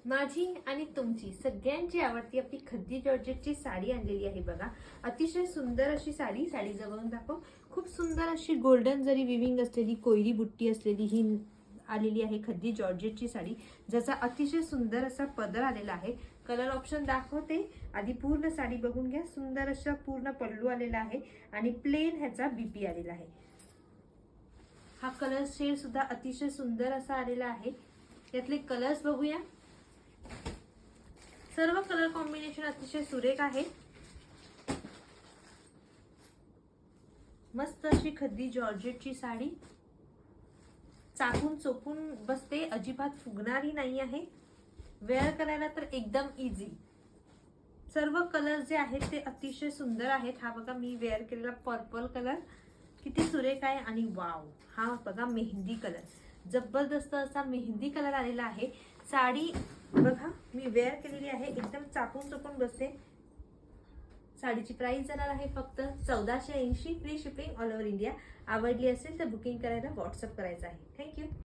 माझी आणि तुमची सगळ्यांची आवडती आपली खद्दी जॉर्जेटची साडी आणलेली आहे बघा। अतिशय सुंदर अशी साडी जवळून दाखव। खूप सुंदर अशी गोल्डन जरी विविंग असलेली कोयरी बुट्टी असलेली ही आलेली आहे खद्दी जॉर्जेटची साडी, ज्याचा अतिशय सुंदर असा पदर आलेला आहे। कलर ऑप्शन दाखवते, आधी पूर्ण साडी बघून घ्या। सुंदर असा पूर्ण पल्लू आलेला आहे आणि प्लेन ह्याचा बीपी आलेला आहे। हा कलर शेड सुद्धा अतिशय सुंदर असा आलेला आहे। यातले कलर्स बघूया। सर्व कलर कॉम्बिनेशन अतिशय सुरेख आहे। मस्त अशी खद्दी जॉर्जेटची साडी, चापून चोपून बसते, अजिबात फुगणारी नाही आहे। वेअर करायला तर एकदम इझी। सर्व कलर जे आहेत ते अतिशय सुंदर आहेत। हा बघा मी वेअर केलेला पर्पल कलर किती सुरेख आहे आणि वाव, हा बघा मेहंदी कलर, जबरदस्त असा मेहंदी कलर आलेला आहे। साडी बघा मी वेअर केलेली आहे, एकदम चापून चोपून बसते। साडीची प्राइस जाणार आहे फक्त 1480, free shipping all over India. आवडली असेल तर बुकिंग करायला व्हॉट्सअप करायचं आहे। थँक्यू।